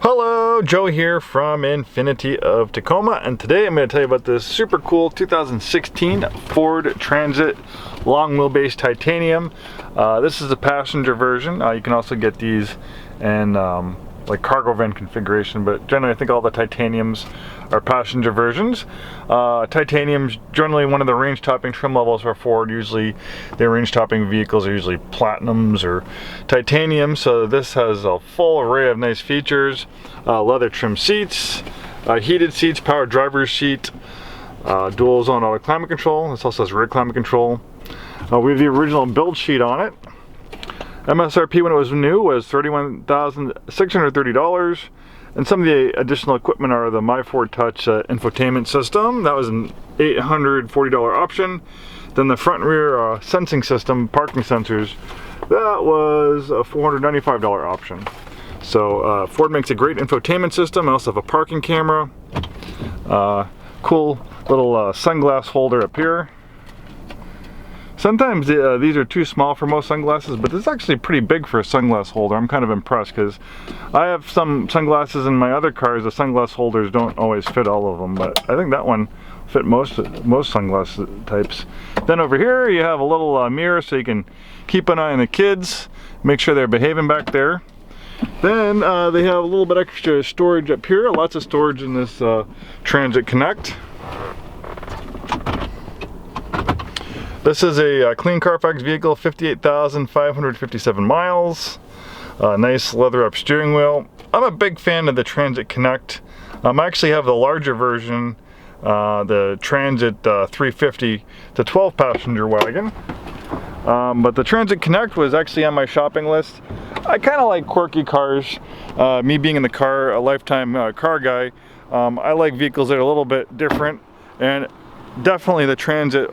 Hello, Joe here from Infiniti of Tacoma, and today I'm going to tell you about this super cool 2016 Ford Transit long wheelbase titanium. This is the passenger version. You can also get these in like cargo van configuration, but generally I think all the titaniums are passenger versions. Titanium's generally one of the range topping trim levels for Ford. Usually their range topping vehicles are usually platinums or titanium, so this has a full array of nice features. Leather trim seats, heated seats, power driver's seat, dual zone auto climate control. This also has rear climate control. We have the original build sheet on it. MSRP when it was new was $31,630, and some of the additional equipment are the My Ford Touch infotainment system. That was an $840 option. Then the front and rear sensing system, parking sensors, that was a $495 option. So Ford makes a great infotainment system. I also have a parking camera, cool little sunglass holder up here. Sometimes these are too small for most sunglasses, but this is actually pretty big for a sunglass holder. I'm kind of impressed because I have some sunglasses in my other cars. The sunglass holders don't always fit all of them, but I think that one fit most sunglass types. Then over here you have a little mirror so you can keep an eye on the kids, make sure they're behaving back there. Then they have a little bit extra storage up here. Lots of storage in this Transit Connect. This is a clean Carfax vehicle, 58,557 miles. Nice leather up steering wheel. I'm a big fan of the Transit Connect. I actually have the larger version, the Transit 350, the 12 passenger wagon. But the Transit Connect was actually on my shopping list. I kind of like quirky cars. Me being in the car, a lifetime car guy, I like vehicles that are a little bit different, and definitely the Transit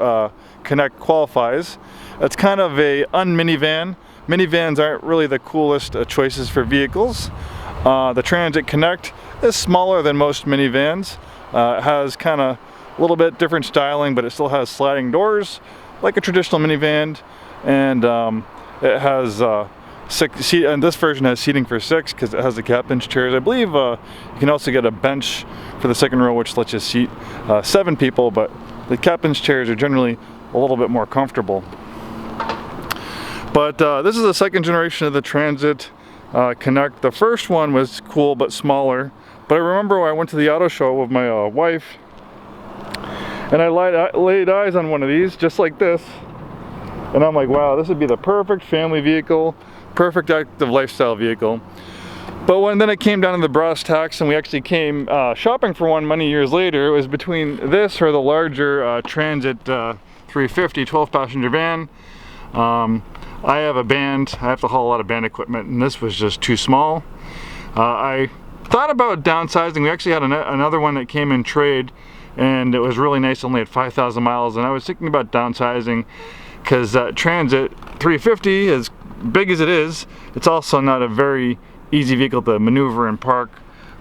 Connect qualifies. It's kind of a un-minivan. Minivans aren't really the coolest choices for vehicles. The Transit Connect is smaller than most minivans. It has kind of a little bit different styling, but it still has sliding doors like a traditional minivan, and it has and this version has seating for 6 because it has the captain's chairs. I believe you can also get a bench for the second row, which lets you seat 7 people, but the captain's chairs are generally a little bit more comfortable. But this is the second generation of the Transit Connect. The first one was cool but smaller, but I remember when I went to the auto show with my wife, and I laid eyes on one of these just like this, and I'm like, wow, this would be the perfect family vehicle, perfect active lifestyle vehicle. But then it came down to the brass tacks and we actually came shopping for one many years later, it was between this or the larger Transit 350 12 passenger van. I have a band, I have to haul a lot of band equipment, and this was just too small. I thought about downsizing. We actually had another one that came in trade, and it was really nice, only had 5,000 miles, and I was thinking about downsizing because that Transit 350, as big as it is, it's also not a very easy vehicle to maneuver and park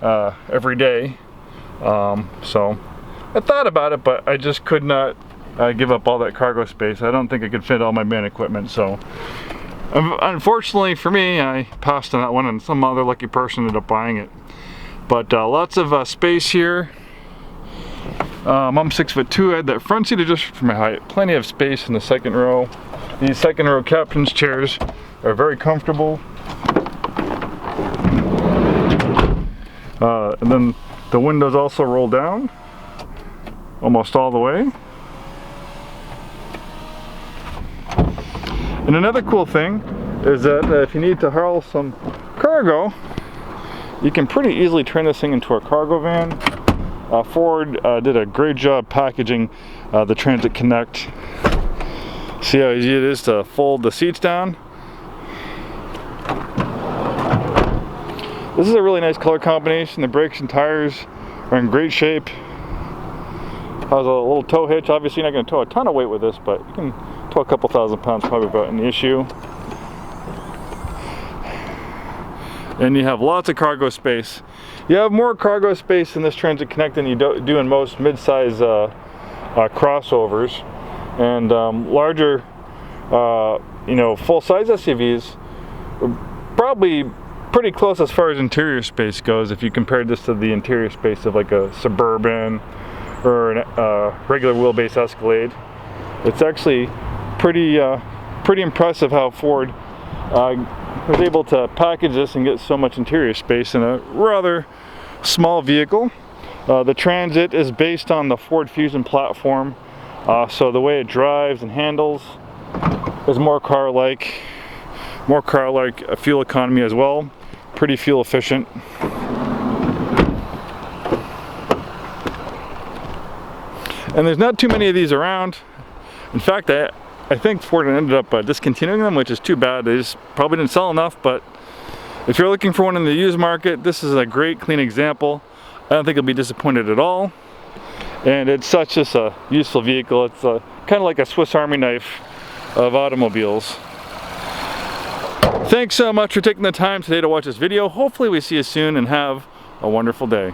every day. So I thought about it, but I just could not give up all that cargo space. I don't think I could fit all my band equipment, so unfortunately for me, I passed on that one, and some other lucky person ended up buying it. But lots of space here. I'm 6'2". I had that front seat adjusted for my height. Plenty of space in the second row. These second row captain's chairs are very comfortable. And then the windows also roll down almost all the way. And another cool thing is that if you need to haul some cargo, you can pretty easily turn this thing into a cargo van. Ford did a great job packaging the Transit Connect. See how easy it is to fold the seats down? This is a really nice color combination. The brakes and tires are in great shape. Has a little tow hitch. Obviously you're not going to tow a ton of weight with this, but you can tow a couple thousand pounds probably without any issue. And you have lots of cargo space. You have more cargo space in this Transit Connect than you do in most mid-size crossovers, and larger, full-size SUVs probably pretty close as far as interior space goes if you compare this to the interior space of like a Suburban or a regular wheelbase Escalade. It's actually pretty impressive how Ford was able to package this and get so much interior space in a rather small vehicle. The Transit is based on the Ford Fusion platform, so the way it drives and handles is more car-like fuel economy as well. Pretty fuel efficient. And there's not too many of these around. In fact, I think Ford ended up discontinuing them, which is too bad. They just probably didn't sell enough. But if you're looking for one in the used market, this is a great clean example. I don't think you'll be disappointed at all. And it's such just a useful vehicle. It's kind of like a Swiss Army knife of automobiles. Thanks so much for taking the time today to watch this video. Hopefully we see you soon and have a wonderful day.